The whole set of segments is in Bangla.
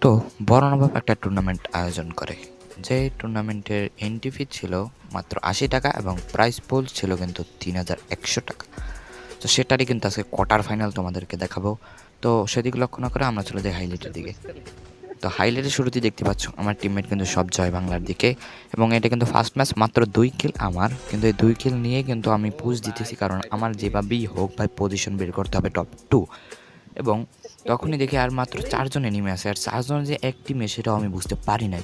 তো বড়নবাব একটা টুর্নামেন্ট আয়োজন করে, যে টুর্নামেন্টের এন্ট্রি ফি ছিল মাত্র ৮০ টাকা এবং প্রাইজ পুল ছিল কিন্তু ৩,১০০ টাকা। তো সেটারই কিন্তু আজকে কোয়ার্টার ফাইনাল তোমাদেরকে দেখাবো। তো সেদিকে লক্ষ্য না করে আমরা চলে যাই হাইলাইটের দিকে। তো হাইলাইটের শুরুতেই দেখতে পাচ্ছ আমার টিমমেট কিন্তু সব জয় বাংলার দিকে, এবং এটা কিন্তু ফার্স্ট ম্যাচ, মাত্র 2 কিল আমার। কিন্তু এই 2 কিল নিয়ে কিন্তু আমি পুশ দিতেছি, কারণ আমার যেভাবেই হোক ভাই পজিশন বের করতে হবে টপ 2। এবং তখনই দেখি আর মাত্র 4জন এনিমি আছে, আর 4জন যে এক টিমে সেটাও আমি বুঝতে পারি নাই।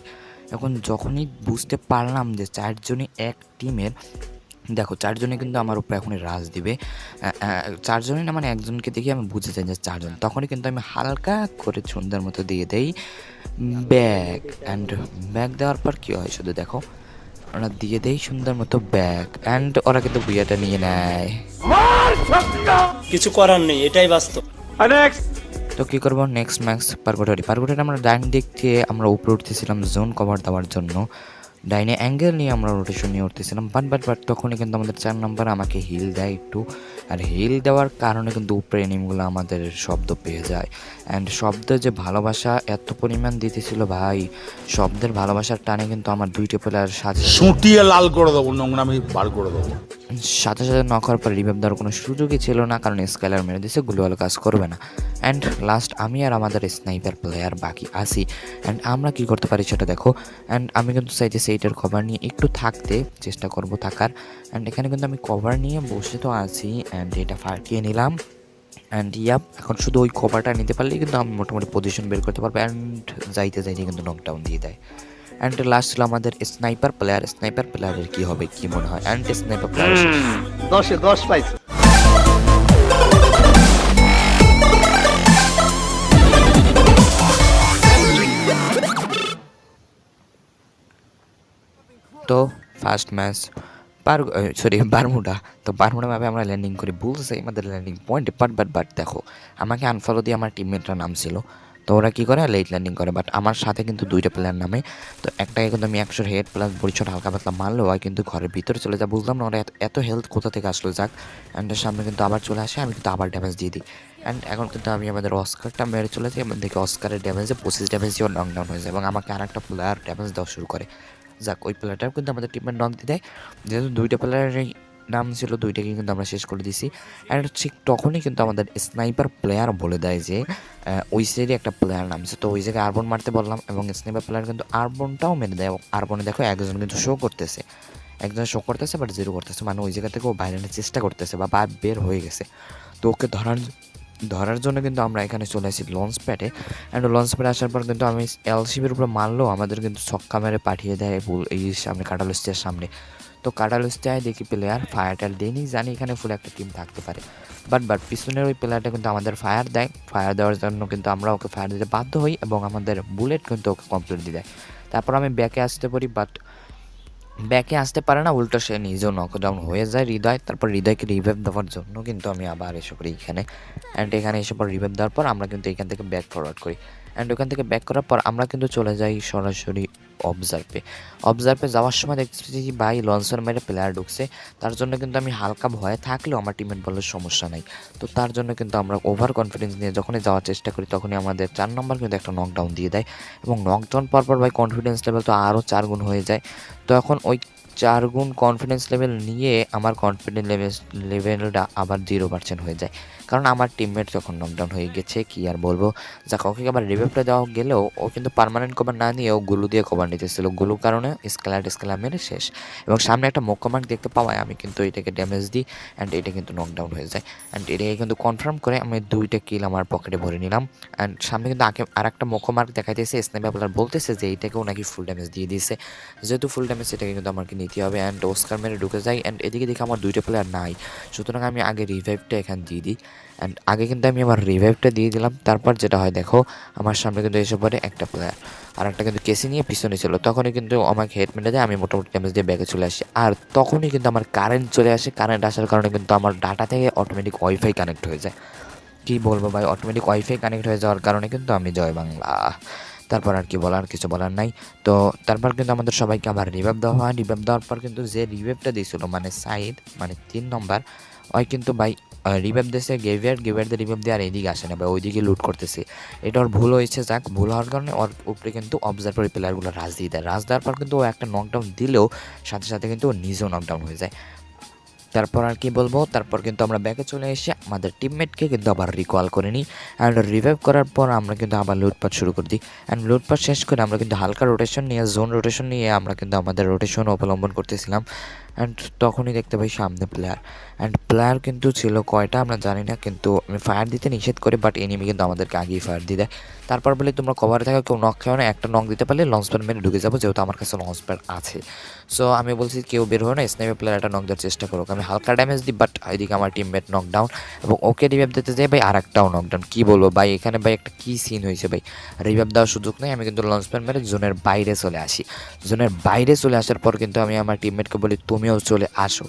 এখন যখনই বুঝতে পারলাম যে 4জনই এক টিমের, দেখো 4জনই কিন্তু আমার উপরে এখনই রাজ দিবে। 4জনই না, মানে একজনকে দেখি আমি বুঝে যাই যে 4জন। তখনই কিন্তু আমি হালকা করে সুন্দর মতো দিয়ে দেই ব্যাগ। অ্যান্ড ব্যাগ দেওয়ার পর কী হয় শুধু দেখো, ওরা দিয়ে দেই সুন্দর মতো ব্যাগ, অ্যান্ড ওরা কিন্তু বুয়াটা নিয়ে নেয়। কিছু করার নেই, এটাই বাস্তব। তো কী করবো, নেক্সট ম্যাচ পারগোটারি আমরা ডাইন দিক দিয়ে আমরা উপরে উঠতেছিলাম জোন কভার দেওয়ার জন্য। ডাইনে অ্যাঙ্গেল নিয়ে আমরা রোটেশন নিয়ে উঠতেছিলাম, বাট তখনই কিন্তু আমাদের 4 নম্বর আমাকে হিল দেয় একটু। আর হিল দেওয়ার কারণে কিন্তু উপরে এনিমগুলো আমাদের শব্দ পেয়ে যায়। অ্যান্ড শব্দের যে ভালোবাসা এত পরিমাণ দিতেছিল ভাই, শব্দের ভালোবাসার টানে কিন্তু আমার 2টা প্লেয়ার সাথে সুটিয়ে লাল করে দেবো, নোংরামি বার করে দেবো। সাথে নক হওয়ার পর রিভাইভ দেওয়ার কোনো সুযোগই ছিল না, কারণ স্কেলার মেরে দিয়েছে, গুলোয়াল কাজ করবে না। অ্যান্ড লাস্ট আমি আর আমাদের স্নাইপার প্লেয়ার বাকি আসি। অ্যান্ড আমরা কী করতে পারি সেটা দেখো। অ্যান্ড আমি কিন্তু চাইতেছি এইটার কভার নিয়ে একটু থাকতে চেষ্টা করব থাকার। অ্যান্ড এখানে কিন্তু আমি কভার নিয়ে বসে তো আছি, অ্যান্ড এটা ফাটিয়ে নিলাম। অ্যান্ড এখন শুধু ওই কভারটা নিতে পারলেই কিন্তু আমি মোটামুটি পজিশন বের করতে পারবো। অ্যান্ড যাইতে কিন্তু নকডাউন দিয়ে দেয়। অ্যান্ড লাস্ট ছিল আমাদের স্নাইপার প্লেয়ারের কী হবে কি মনে হয়? অ্যান্ড স্নাইপার প্লেয়ার 10-এ 10 পাইছে। তো ফার্স্ট ম্যাচ বারমুডা। তো বারমুডা ম্যাপে আমরা ল্যান্ডিং করি, বুলসে আমাদের ল্যান্ডিং পয়েন্ট। বাট দেখো, আমাকে আনফলো দিয়ে আমার টিমমেটরা নামছিল। তো ওরা কী করে, লেট ল্যান্ডিং করে। বাট আমার সাথে কিন্তু 2টা প্লেয়ার নামে। তো একটাকে কিন্তু আমি 100 হেড প্লাস বড়িছট হালকা পাতলা মারলেও হয়, কিন্তু ঘরের ভিতরে চলে যায়। বুঝলাম না ওরা এত হেলথ কোথা থেকে আসলো। যাক, অ্যান্ডের সামনে কিন্তু আবার চলে আসে, আমি কিন্তু আবার ড্যামেজ দিয়ে দিই। অ্যান্ড এখন কিন্তু আমি আমাদের অস্কারটা মেরে চলে যাই, এবং দেখি অস্কারের ড্যামেজে 25 ড্যামেজ দিয়ে নকডাউন হয়ে যায়, এবং আমাকে আর একটা প্লেয়ার ড্যামেজ দেওয়া শুরু করে। যাক, ওই প্লেয়ারটাও কিন্তু আমাদের টিমের নক দিয়ে দেয়। যেহেতু 2টা প্লেয়ারের নাম ছিল, 2টাকে কিন্তু আমরা শেষ করে দিছি। অ্যান্ড ঠিক তখনই কিন্তু আমাদের স্নাইপার প্লেয়ার বলে দেয় যে ওই সাইডে একটা প্লেয়ার নামছে। তো ওই জায়গায় আরবন মারতে বললাম, এবং স্নাইপার প্লেয়ার কিন্তু আরবনটাও মেরে দেয়। আরবনে দেখো একজন কিন্তু শো করতেছে, বাট 0 করতেছে, মানে ওই জায়গা থেকে ও বাইরে আনার চেষ্টা করতেছে বা বের হয়ে গেছে। তো ওকে ধরার জন্য কিন্তু আমরা এখানে চলে আসি লঞ্চ প্যাডে। অ্যান্ড লঞ্চ প্যাডে আসার পর কিন্তু আমি এলসিবির উপরে মারলেও আমাদের কিন্তু ছক্কা মেরে পাঠিয়ে দেয় এই সামনে কাটালুস্টের সামনে। তো কাটালুস্টায় দেখি প্লেয়ার ফায়ারটাল দেয়নি, জানি এখানে ফুল একটা টিম থাকতে পারে। বাট পিছনের ওই প্লেয়ারটা কিন্তু আমাদের ফায়ার দেওয়ার জন্য কিন্তু আমরা ওকে ফায়ার দিতে বাধ্য হই, এবং আমাদের বুলেট কিন্তু ওকে কমপ্লিট দিয়ে দেয়। তারপর আমি ব্যাকে আসতে পারি, বাট ব্যাকে আসতে পারে না, উল্টো সে নিজেও নকডাউন হয়ে যায় হৃদয়। তারপর হৃদয়কে রিভাইভ দেওয়ার জন্য কিন্তু আমি আবার এসে পড়ি এখানে। অ্যান্ড এখানে এসে পর রিভাইভ দেওয়ার পর আমরা কিন্তু এখান থেকে ব্যাক ফরওয়ার্ড করি। অ্যান্ড ওখান থেকে ব্যাক করার পর আমরা কিন্তু চলে যাই সরাসরি অবজার্ভে যাওয়ার সময় দেখছি ভাই লঞ্চের মেরে প্লেয়ার ঢুকছে। তার জন্য কিন্তু আমি হালকা ভয়ে থাকলেও আমার টিমের বলার সমস্যা নাই। তো তার জন্য কিন্তু আমরা ওভার কনফিডেন্স নিয়ে যখনই যাওয়ার চেষ্টা করি, তখনই আমাদের 4 নম্বর কিন্তু একটা নকডাউন দিয়ে দেয়, এবং নকডাউন পরপর ভাই কনফিডেন্স লেভেল তো আরও 4 গুণ হয়ে যায়। তো এখন ওই 4 গুণ কনফিডেন্স লেভেল নিয়ে আমার কনফিডেন্স লেভেলটা আবার 0% হয়ে যায়, কারণ আমার টিমমেট যখন নকডাউন হয়ে গেছে কি আর বলবো। যাক, ওকে আবার রিভাইভটা দেওয়া গেলেও ও কিন্তু পার্মানেন্ট কভার না নিয়ে ও গুলু দিয়ে কভার নিতেছিল। গুলুর কারণে স্কেলার মেরে শেষ, এবং সামনে একটা মোকামার্ক দেখতে পাওয়ায় আমি কিন্তু এটাকে ড্যামেজ দিই, অ্যান্ড এটা কিন্তু নকডাউন হয়ে যায়। অ্যান্ড এটাকে কিন্তু কনফার্ম করে আমি 2টা কিল আমার পকেটে ভরে নিলাম। অ্যান্ড সামনে কিন্তু আর একটা মোকামার্ক দেখাইতেছে, স্নাইপার প্লেয়ার বলতেছে যে এইটাকেও নাকি ফুল ড্যামেজ দিয়ে দিয়েছে। যেহেতু ফুল ড্যামেজ, সেটাকে কিন্তু আমাকে নিতে হবে। অ্যান্ড অস্কার মেরে ঢুকে যাই, অ্যান্ড এদিকে দেখে আমার 2টা প্লেয়ার নাই, সুতরাং আমি আগে রিভাইভটা এখানে দিয়ে দিই। অ্যান্ড আগে কিন্তু আমি আমার রিভাইভটা দিয়ে দিলাম। তারপর যেটা হয় দেখো, আমার সামনে কিন্তু এসে পড়ে একটা প্লেয়ার, আর একটা কিন্তু কেসি নিয়ে পিছনে ছিল। তখনই কিন্তু আমাকে হেড মেরে দেয়, আমি মোটামুটি ড্যামেজ দিয়ে ব্যাগে চলে আসি। আর তখনই কিন্তু আমার কারেন্ট চলে আসে। কারেন্ট আসার কারণে কিন্তু আমার ডাটা থেকে অটোমেটিক ওয়াইফাই কানেক্ট হয়ে যায়। কী বলবো ভাই, অটোমেটিক ওয়াইফাই কানেক্ট হয়ে যাওয়ার কারণে কিন্তু আমি জয় বাংলা। তারপর আর কি বলার, কিছু বলার নাই। তো তারপর কিন্তু আমাদের সবাইকে আবার রিভাইভ দেওয়া হয়। রিভাইভ দেওয়ার পর কিন্তু যে রিভাইভটা দিয়েছিল, মানে সাইড, মানে 3 নম্বর, ওই কিন্তু ভাই রিভাইভ দিয়েছে গেভিয়ার রিভাইভ দিয়ে আর এইদিকে আসে না ভাই, ওইদিকে লুট করতেছে। এটা ওর ভুল হয়েছে, যাক ভুল হওয়ার কারণে ওর উপরে কিন্তু অবজারভারি প্লেয়ারগুলো রাজ দিয়ে দেয়। রাজ দেওয়ার পর কিন্তু ও একটা নকডাউন দিলেও সাথে সাথে কিন্তু ও নিজেও নকডাউন হয়ে যায়। তারপর আর কি বলবো, তারপর কিন্তু আমরা ব্যাকে চলে এসে আমাদের টিমমেটকে কিন্তু আবার রিকল করে নিই। অ্যান্ড রিভাইভ করার পর আমরা কিন্তু আবার লুটপাট শুরু করে দিই। অ্যান্ড লুটপাট শেষ করে আমরা কিন্তু হালকা রোটেশন নিয়ে, জোন রোটেশন নিয়ে আমরা কিন্তু আমাদের রোটেশন অবলম্বন করতেছিলাম। অ্যান্ড তখনই দেখতে পাই সামনে প্লেয়ার। অ্যান্ড প্লেয়ার কিন্তু ছিল কয়টা আমরা জানি না, কিন্তু আমি ফায়ার দিতে নিষেধ করি, বাট এনিমি কিন্তু আমাদেরকে আগেই ফায়ার দিয়ে দেয়। তারপর বলে তোমরা কভারে থাকা, কেউ নক খেও না, একটা নক দিতে পারলে লঞ্চ প্যাড মেরে ঢুকে যাবো, যেহেতু আমার কাছে লঞ্চ প্যাড আছে। সো আমি বলছি কেউ বের হয় না, স্নাইপার প্লেয়ার একটা নক দেওয়ার চেষ্টা করুক। আমি হালকা ড্যামেজ দিই, বাট এদিকে আমার টিমমেট নকডাউন এবং ওকে রিভাইভ দিতে যাই ভাই, আর একটাও নকডাউন। কী বলবো ভাই, এখানে ভাই একটা কী সিন হয়েছে ভাই, রিভাইভ দেওয়ার সুযোগ নেই। আমি কিন্তু লঞ্চ প্যাড মেরে জোনের বাইরে চলে আসি। জোনের বাইরে চলে আসার পর কিন্তু আমি আমার টিমমেটকে বলি তুমিও চলে আসো।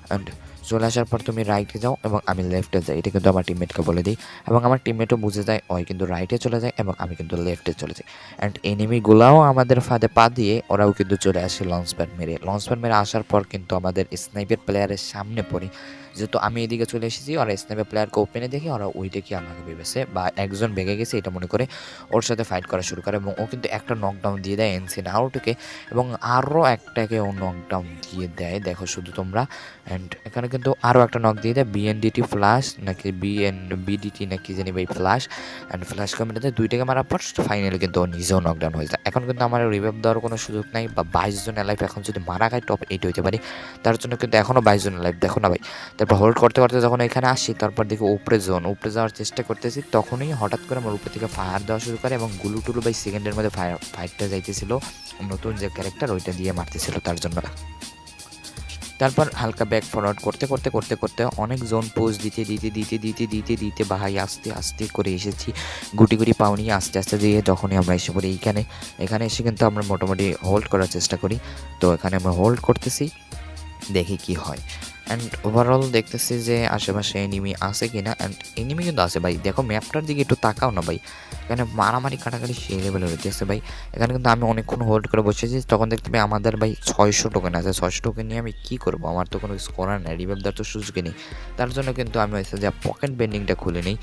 অ্যান্ড চলে আসার পর তুমি রাইটে যাও এবং আমি লেফটে যাই, এটা কিন্তু আমার টিমমেটকে বলে দিই। এবং আমার টিমমেটও বুঝে যায়, ওই কিন্তু রাইটে চলে যায় এবং আমি কিন্তু লেফটে চলে যাই। অ্যান্ড এনিমিগুলাও আমাদের ফাঁদে পা দিয়ে ওরাও কিন্তু চলে আসে লঞ্চ প্যাড মেরে। লঞ্চ প্যাড মেরে আসার পর কিন্তু আমাদের স্নাইপার প্লেয়ারের সামনে পড়ি, যেহেতু আমি এদিকে চলে এসেছি। ওরা স্নাইপার প্লেয়ারকে ওপেনে দেখে ওরা ওই দেখে আমাকে ভেবেছে বা একজন বেগে গেছে এটা মনে করে ওর সাথে ফাইট করা শুরু করে এবং ও কিন্তু একটা নকডাউন দিয়ে দেয় এনসি নারুটোকে এবং আরও একটাকে ও নকডাউন দিয়ে দেয়, দেখো শুধু তোমরা। অ্যান্ড এখানে কিন্তু আরও একটা নক দিয়ে দেয় বিএনডিটি ফ্ল্যাশ নাকি বিডিটি নাকি জানি ভাই ফ্ল্যাশ। অ্যান্ড ফ্ল্যাশ কমেন্টে দুইটাকে মারার পর ফাইনালি কিন্তু ও নিজেও নকডাউন হয়ে যায়। এখন কিন্তু আমার রিভাইভ দেওয়ার কোনো সুযোগ নাই, বা 22 জন লাইফ এখন যদি মারা খায় টপ 8 হইতে পারি, তার জন্য কিন্তু এখনও 22 জন লাইফ, দেখো না ভাই। তারপর হোল্ড করতে করতে যখন এখানে আসি, তারপর দেখি উপরে যাওয়ার চেষ্টা করতেছি, তখনই হঠাৎ করে আমার উপরে থেকে ফায়ার দেওয়া শুরু করে এবং গুলু টুলু বাই সেকেন্ডের মধ্যে ফাইটটা যাইতেছিল, নতুন যে ক্যারেক্টার ওইটা দিয়ে মারতেছিল তার জন্য। তারপর হালকা ব্যাক ফরওয়ার্ড করতে করতে করতে করতে অনেক জোন পোজ দিতে ভাই আস্তে আস্তে করে এসেছি, গুটি গুটি পাও নিয়ে আস্তে আস্তে দিয়ে যখনই আমরা এসে পড়ি এখানে এসে কিন্তু আমরা মোটামুটি হোল্ড করার চেষ্টা করি। তো এখানে আমরা হোল্ড করতেছি, দেখি কি হয়। অ্যান্ড ওভারঅল দেখতেছি যে আশেপাশে এনিমি আছে কিনা, অ্যান্ড এনিমি কিন্তু আছে ভাই। দেখো ম্যাপটার দিকে একটু তাকাও না ভাই, এখানে মারামারি কাটাকাটি সেই লেভেলে হইতেছে ভাই। এখানে কিন্তু আমি অনেকক্ষণ হোল্ড করে বসেছি, তখন দেখতে পাই আমাদের ভাই 600 টোকেন আছে। 600 টোকেন নিয়ে আমি কী করবো, আমার তো কোনো কিছু করার নেই, রিভাইভ দেওয়ার তো সুযোগই নেই। তার জন্য কিন্তু আমি হয়েছে যে পকেট বেন্ডিংটা খুলে নিই।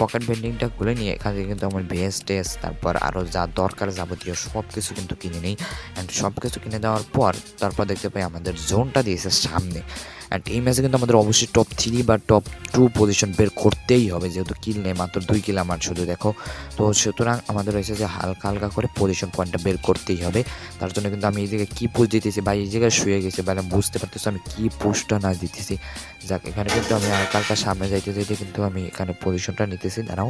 পকেট বেন্ডিংটা খুলে নিয়ে এখান থেকে কিন্তু আমার ভেস্ট তারপর আরও যা দরকার যাবতীয় সব কিছু কিন্তু কিনে নিই। অ্যান্ড সব কিছু কিনে দেওয়ার পর তারপর দেখতে পাই আমাদের জোনটা দিয়েছে সামনে। অ্যান্ড এই ম্যাচে কিন্তু আমাদের অবশ্যই টপ 3 বা টপ 2 পজিশন বের করতেই হবে, যেহেতু কিল নেই, মাত্র 2 কিল আমার শুধু, দেখো। তো সুতরাং আমাদের রয়েছে যে হালকা হালকা করে পজিশন পয়েন্টটা বের করতেই হবে। তার জন্য কিন্তু আমি এই জায়গায় কী পোস্ট দিতেছি বা এই জায়গায় শুয়ে গেছি বা বুঝতে পারতেছি আমি কী পোস্টটা না দিতেছি। যাক, এখানে কিন্তু আমি হালকা হালকা সামনে যাইতে কিন্তু আমি এখানে পজিশনটা নিতেছি, দাঁড়াও।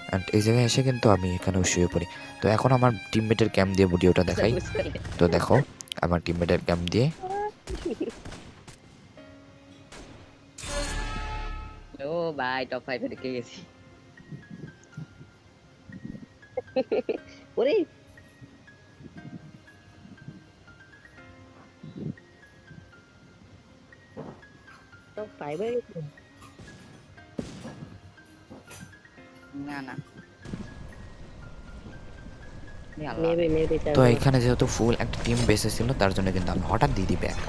অ্যান্ড এই জায়গায় এসে কিন্তু আমি এখানেও শুয়ে পড়ি। তো এখন আমার টিমমেটের ক্যাম্প দিয়ে ভিডিওটা দেখাই। তো দেখো আমার টিমমেটের ক্যাম্প দিয়ে ও ভাই টপ 5 এ ঢুকে গেছি। ওরে টপ 5 এ গেছি। না না মেবি তো এখানে যেহেতু ফুল একটা টিম বেসে ছিল, তার জন্য কিন্তু আমি হঠাৎ দিয়ে দিই ব্যাক।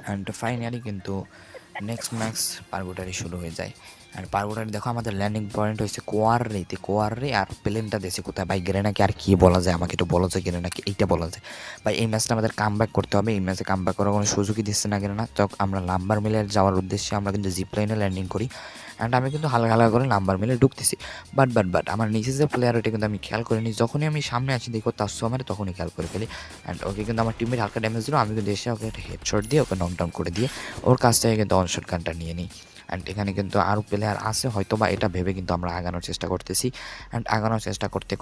অ্যান্ড ফাইনালি কিন্তু নেক্সট ম্যাচ পার্বটারি শুরু হয়ে যায়। আর পার্বটারি দেখো আমাদের ল্যান্ডিং পয়েন্ট হয়েছে কোয়াররে আর প্লেনটা দেশে কোথায় ভাই, গ্রেনাকে আর কি বলা যায়, আমাকে একটু বলা যায় গ্রেনাকে, এইটা বলা যায় ভাই। এই ম্যাচটা আমাদের কামব্যাক করতে হবে, এই ম্যাচে কামব্যাক করার কোনো সুযোগই দিচ্ছে না গ্রেনা। তো আমরা লাম্বার মিলে যাওয়ার উদ্দেশ্যে আমরা কিন্তু জিপ লাইনে ল্যান্ডিং করি। অ্যান্ড আমি কিন্তু হালকা হালকা করে নাম্বার মিলে ঢুকতেছি, বাট আমার নিচে যে প্লেয়ার ওইটা কিন্তু আমি খেয়াল করিনি। যখনই আমি সামনে আছি দেখো তাসু আমার, তখনই খেয়াল করে ফেলি। অ্যান্ড ওকে কিন্তু আমার টিমের হালকা ড্যামেজ দিল, আমি কিন্তু এসে ওকে একটা হেডশট দিয়ে ওকে নকডাউন করে দিয়ে ওর কাছ থেকে কিন্তু অনশট গানটা নিয়ে নিই। অ্যান্ড এখানে কিন্তু আরও প্লেয়ার আছে হয়তো বা, এটা ভেবে কিন্তু আমরা আগানোর চেষ্টা করতেছি। অ্যান্ড আগানোর চেষ্টা করতে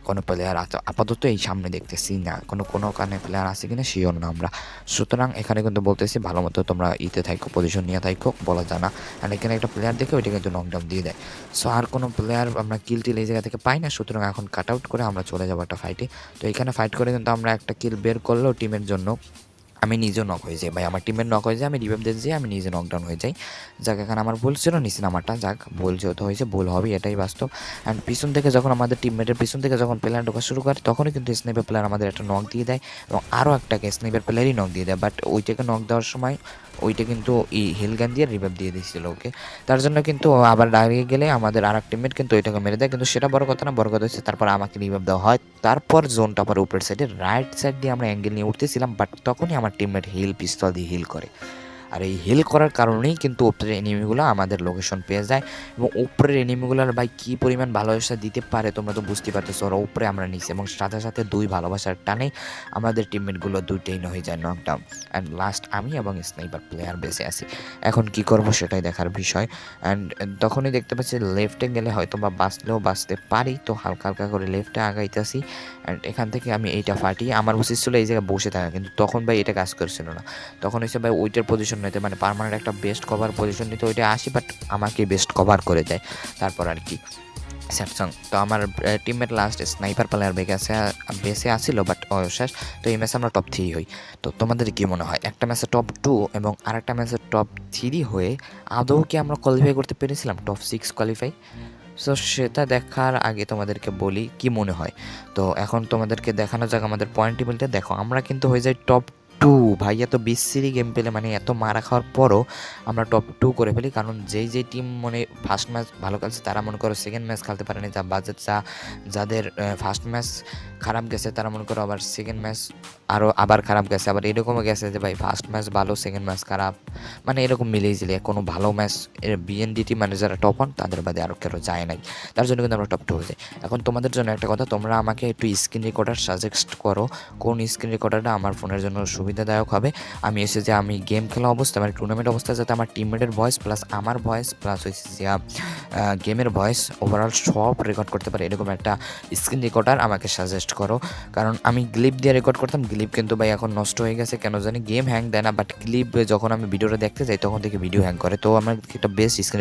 কোনো প্লেয়ার আপাতত এই সামনে দেখতেছি না, কোনো কারণে প্লেয়ার আছে কিনা শিওর না আমরা। সুতরাং এখানে কিন্তু বলতেছি ভালো মতো তোমরা থাকো, পজিশন নিয়ে থাকো, বলা যায় না। অ্যান্ড এখানে একটা প্লেয়ার দেখে ওইটা কিন্তু নকডাউন দিয়ে দেয়। সো আর কোনো প্লেয়ার আমরা কিল টিল এই জায়গা থেকে পাই না, সুতরাং এখন কাট আউট করে আমরা চলে যাবো একটা ফাইটে। তো এখানে ফাইট করে কিন্তু আমরা একটা কিল বের করলেও টিমের জন্য আমি নিজেও নক হয়ে যাই ভাই, আমার টিমের নক হয়ে যায়, আমি রিভাইভ দিতে যাই, আমি নিজে নকডাউন হয়ে যাই। যাক এখানে আমার ভুল ছিল, নিচে নামাটা, যাক ভুল যেহেতু হয়েছে ভুল হবে, এটাই বাস্তব। অ্যান্ড পিছন থেকে যখন আমাদের টিমমেটের পিছন থেকে যখন প্লেয়ার ঢোকা শুরু করে তখনই কিন্তু স্নাইপার প্লেয়ার আমাদের একটা নক দিয়ে দেয় এবং আরও একটাকে স্নাইপার প্লেয়ারই নক দিয়ে দেয়, বাট ওইটাকে নক দেওয়ার সময় ওইটা কিন্তু এই হিল গান দিয়ে রিভাইভ দিয়ে দিয়েছিল ওকে। তার জন্য কিন্তু আবার দাঁড়িয়ে গেলে আমাদের আর এক টিমমেট কিন্তু ওইটাকে মেরে দেয়, কিন্তু সেটা বড় কথা না, বড় কথা হচ্ছে তারপর আমাকে রিভাইভ দেওয়া হয়। তারপর জোনটা আবার উপরের সাইডে রাইট সাইড দিয়ে আমরা অ্যাঙ্গেল নিয়ে উঠতেছিলাম, বাট তখনই আমার টিমমেট হিল পিস্তল দিয়ে হিল করে। আর এই হিল করার কারণেই কিন্তু উপরের এনিমিগুলো আমাদের লোকেশন পেয়ে যায় এবং উপরের এনিমিগুলোর ভাই কী পরিমাণ ভালোবাসা দিতে পারে তোমরা তো বুঝতে পারতেছো। ওরা উপরে আমরা নিচে এবং সাথে সাথে দুই ভালোবাসার টানে আমাদের টিমমেটগুলো দুইটাই হয়ে যায় নকডাউন। অ্যান্ড লাস্ট আমি এবং স্নাইপার প্লেয়ার বেঁচে আছি। এখন কি করব সেটাই দেখার বিষয়। অ্যান্ড তখনই দেখতে পাচ্ছি লেফটে গেলে হয়তো বা বাঁচলেও বাঁচতে পারি, তো হালকা হালকা করে লেফটে আগাইতেছি। অ্যান্ড এখান থেকে আমি এইটা ফাটিয়ে আমার উচিত ছিল এই জায়গায় বসে থাকা, কিন্তু তখন ভাই এটা কাজ করছিল না। তখন হচ্ছে ভাই ওইটার পজিশন নিতে মানে পার্মানেন্ট একটা বেস্ট কভার পজিশন নিতে ওইটা আসি, বাট আমাকে বেস্ট কভার করে দেয়। তারপর আর কি স্যামসাং তো আমার টিমমেট লাস্ট স্নাইপার প্লেয়ার বেঁচে আসছিল, বাট অবশেষ তো এই ম্যাচে আমরা টপ 3 হই। তো তোমাদের কি মনে হয় একটা ম্যাচে টপ 2 এবং আরেকটা ম্যাচে টপ 3 হয়ে আদৌ কি আমরা কোয়ালিফাই করতে পেরেছিলাম টপ 6 কোয়ালিফাই? সো সেটা দেখার আগে তোমাদেরকে বলি কি মনে হয়। তো এখন তোমাদেরকে দেখানো যাক আমাদের পয়েন্ট টেবিলটা। দেখো আমরা কিন্তু হয়ে যাই টপ 2 ভাই, এত বিচ্ছিরি গেম পেলে মানে এত মারা খাওয়ার পরও আমরা টপ 2 করে ফেলি। কারণ যেই টিম মানে ফার্স্ট ম্যাচ ভালো খেলছে তারা মনে করো সেকেন্ড ম্যাচ খেলতে পারেনি, যা বাজেট যাদের ফার্স্ট ম্যাচ খারাপ গেছে তারা মনে করো আবার সেকেন্ড ম্যাচ আবার খারাপ গেছে, আবার এরকমও গেছে যে ভাই ফার্স্ট ম্যাচ ভালো সেকেন্ড ম্যাচ খারাপ, মানে এরকম মিলেই ঝিলে কোনো ভালো ম্যাচ বিএনডিটি মানে যারা টপ 1 তাদের বাদে আরও কেউ যায় নাই। তার জন্য কিন্তু আমরা টপ 2 হয়ে যাই। এখন তোমাদের জন্য একটা কথা, তোমরা আমাকে একটু স্ক্রিন রেকর্ডার সাজেস্ট করো, কোন স্ক্রিন রেকর্ডারটা আমার ফোনের জন্য সুবিধাদায়ক হবে। আমি এসে যে আমি গেম খেলা অবস্থা মানে টুর্নামেন্ট অবস্থায় যাতে আমার টিমমেটের ভয়েস প্লাস আমার ভয়েস প্লাস হচ্ছে যে গেমের ভয়েস ওভারঅল সব রেকর্ড করতে পারে এরকম একটা স্ক্রিন রেকর্ডার আমাকে সাজেস্ট করো। কারণ আমি গ্লিপ দিয়ে রেকর্ড করতাম, গ্লিপ কিন্তু ভাই এখন নষ্ট হয়ে গেছে কেন জানি, গেম হ্যাং দেয় না, বাট গ্লিপ যখন আমি ভিডিওটা দেখতে যাই তখন থেকে ভিডিও হ্যাং করে। তো আমার একটা বেস্ট স্ক্রিন